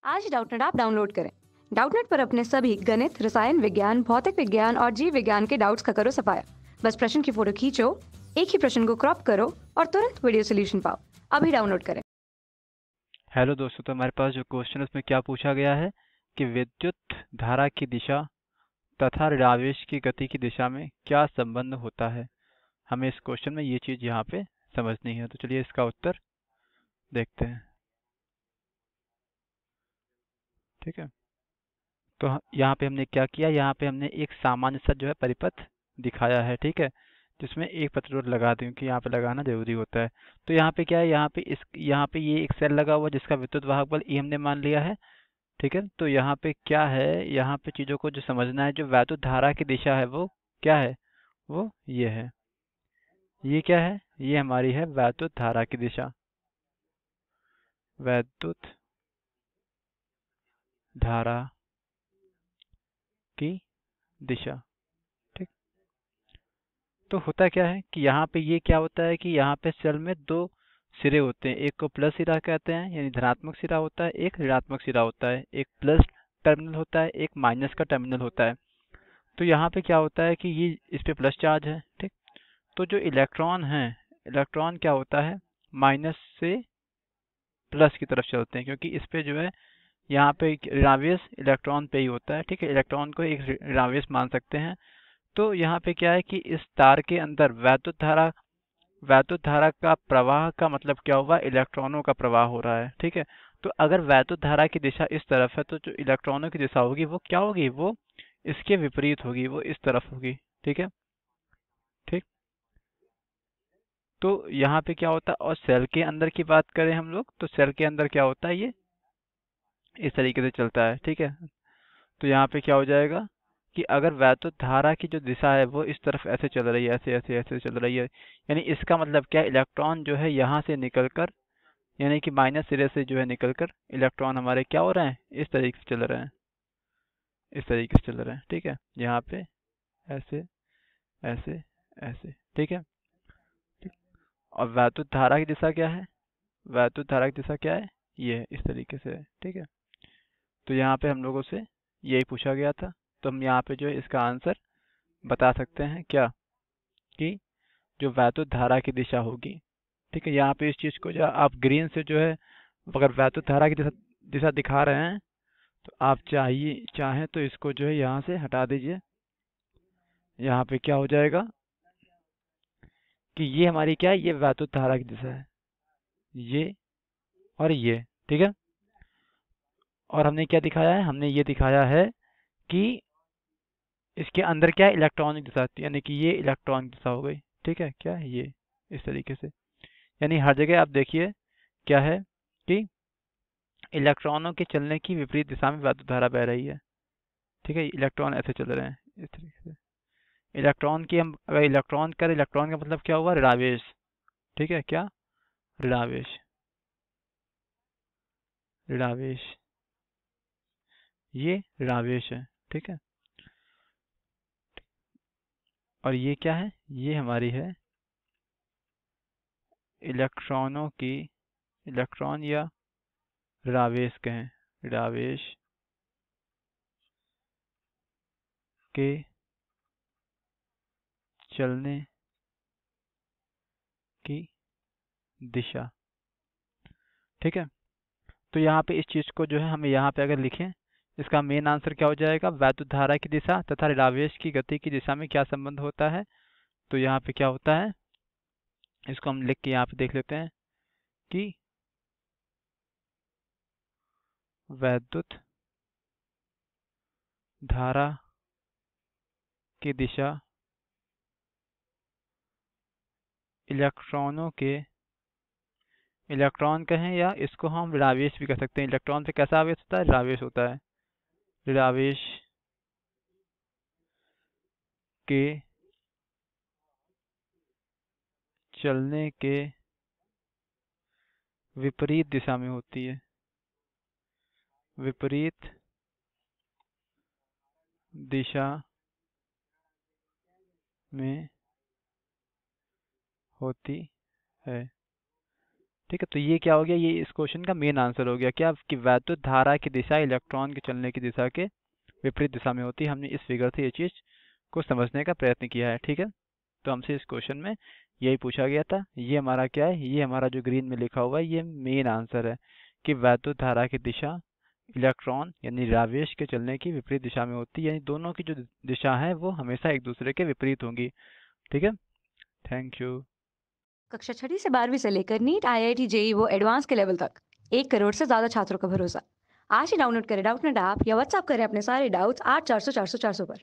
आज डाउटनेट आप डाउनलोड करें। डाउटनेट पर अपने सभी गणित, रसायन विज्ञान, भौतिक विज्ञान और जीव विज्ञान के डाउट्स का करो सफाया। बस प्रश्न की फोटो खींचो, एक ही प्रश्न को क्रॉप करो और तुरंत वीडियो सोल्यूशन पाओ। अभी डाउनलोड करें। हेलो दोस्तों, तो हमारे पास जो क्वेश्चन है उसमें क्या पूछा गया है कि विद्युत धारा की दिशा तथा ऋणावेश की गति की दिशा में क्या संबंध होता है। हमें इस क्वेश्चन में ये चीज़ यहाँ पे समझनी है। तो चलिए इसका उत्तर देखते हैं। ठीक है, तो यहाँ पे हमने क्या किया, यहाँ पे हमने एक सामान्य सा जो है परिपथ दिखाया है। ठीक है, जिसमें एक प्रतिरोध लगा दें क्योंकि यहाँ पे लगाना जरूरी होता है। तो यहाँ पे क्या है, यहाँ पे ये एक सेल लगा हुआ जिसका विद्युत वाहक बल E हमने मान लिया है। ठीक है, तो यहाँ पे क्या है, यहाँ पे चीजों को जो समझना है, जो वैद्युत धारा की दिशा है वो क्या है, वो ये है। ये क्या है, ये हमारी है वैद्युत धारा की दिशा, वैद्युत धारा की दिशा। ठीक, तो होता क्या है कि यहाँ पे ये क्या होता है कि यहाँ पे सेल में दो सिरे होते हैं। एक को प्लस सिरा कहते हैं यानी धनात्मक सिरा होता है, एक ऋणात्मक सिरा होता है। एक प्लस टर्मिनल होता है, एक माइनस का टर्मिनल होता है। तो यहाँ पे क्या होता है कि ये इस पे प्लस चार्ज है। ठीक, तो जो इलेक्ट्रॉन है, इलेक्ट्रॉन क्या होता है, माइनस से प्लस की तरफ चलते हैं क्योंकि इस पे जो है यहाँ पे एक ऋणावेश इलेक्ट्रॉन पे ही होता है। ठीक है, इलेक्ट्रॉन को एक ऋणावेश मान सकते हैं। तो यहाँ पे क्या है कि इस तार के अंदर वैद्युत धारा का प्रवाह का मतलब क्या हुआ, इलेक्ट्रॉनों का प्रवाह हो रहा है। ठीक है, तो अगर वैद्युत धारा की दिशा इस तरफ है तो जो इलेक्ट्रॉनों की दिशा होगी वो क्या होगी, वो इसके विपरीत होगी, वो इस तरफ होगी। ठीक है, ठीक, तो यहाँ पे क्या होता है, और सेल के अंदर की बात करें हम लोग तो सेल के अंदर क्या होता है, ये इस तरीके से चलता है। ठीक है, तो यहाँ पे क्या हो जाएगा कि अगर वैद्युत धारा की जो दिशा है वो इस तरफ ऐसे चल रही है, ऐसे ऐसे ऐसे चल रही है, यानी इसका मतलब क्या है, इलेक्ट्रॉन जो है यहाँ से निकलकर, यानी कि माइनस सिरे से जो है निकलकर इलेक्ट्रॉन हमारे क्या हो रहे हैं, इस तरीके से चल रहे हैं, इस तरीके से चल रहे हैं। ठीक है, यहाँ पे ऐसे ऐसे ऐसे। ठीक है, ठीक। और वैद्युत धारा की दिशा क्या है, वैद्युत धारा की दिशा क्या है, ये है, इस तरीके से है। ठीक है, तो यहाँ पे हम लोगों से यही पूछा गया था, तो हम यहाँ पे जो है इसका आंसर बता सकते हैं क्या, कि जो वैद्युत धारा की दिशा होगी। ठीक है, यहाँ पे इस चीज को जो आप ग्रीन से जो है, अगर वैद्युत धारा की दिशा दिशा दिखा रहे हैं तो आप चाहें तो इसको जो है यहाँ से हटा दीजिए। यहाँ पे क्या हो जाएगा कि ये हमारी क्या है, ये वैद्युत धारा की दिशा है, ये और ये। ठीक है, और हमने क्या दिखाया है, हमने ये दिखाया है कि इसके अंदर क्या है, इलेक्ट्रॉनिक दिशा, यानी कि ये इलेक्ट्रॉनिक दिशा हो गई। ठीक है, क्या है ये, इस तरीके से, यानी हर जगह आप देखिए क्या है कि इलेक्ट्रॉनों के चलने की विपरीत दिशा में वैद्युत धारा बह रही है। ठीक है, इलेक्ट्रॉन ऐसे चल रहे हैं इस तरीके से। इलेक्ट्रॉन की हम अगर इलेक्ट्रॉन कर, इलेक्ट्रॉन का मतलब क्या हुआ, ऋणावेश। ठीक है, क्या, ऋणावेश, ऋणावेश, ये ऋणावेश है। ठीक है, और ये क्या है, ये हमारी है इलेक्ट्रॉनों की, इलेक्ट्रॉन या ऋणावेश कहें, ऋणावेश के चलने की दिशा। ठीक है, तो यहाँ पे इस चीज को जो है हमें यहाँ पे अगर लिखें, इसका मेन आंसर क्या हो जाएगा, वैद्युत धारा की दिशा तथा ऋणावेश की गति की दिशा में क्या संबंध होता है। तो यहाँ पे क्या होता है, इसको हम लिख के यहाँ पे देख लेते हैं कि वैद्युत धारा की दिशा इलेक्ट्रॉनों के, इलेक्ट्रॉन कहें या इसको हम ऋणावेश भी कह सकते हैं, इलेक्ट्रॉन पे कैसा आवेश होता है, ऋणावेश होता है, ऋणावेश के चलने के विपरीत दिशा में होती है, विपरीत दिशा में होती है। ठीक है, तो ये क्या हो गया, ये इस क्वेश्चन का मेन आंसर हो गया क्या, कि वैद्युत धारा की दिशा इलेक्ट्रॉन के चलने की दिशा के विपरीत दिशा में होती है। हमने इस फिगर से ये चीज़ को समझने का प्रयत्न किया है। ठीक है, तो हमसे इस क्वेश्चन में यही पूछा गया था। ये हमारा क्या है, ये हमारा जो ग्रीन में लिखा हुआ है ये मेन आंसर है कि वैद्युत धारा की दिशा इलेक्ट्रॉन यानी आवेश के चलने की विपरीत दिशा में होती है, यानी दोनों की जो दिशा है वो हमेशा एक दूसरे के विपरीत होंगी। ठीक है, थैंक यू। कक्षा 6वीं से 12वीं से लेकर नीट, आईआईटी, जेई वो एडवांस के लेवल तक 1 करोड़ से ज्यादा छात्रों का भरोसा। आज ही डाउनलोड करें डाउटनेट ऐप या व्हाट्सएप करें अपने सारे डाउट्स 8400 400 400 पर।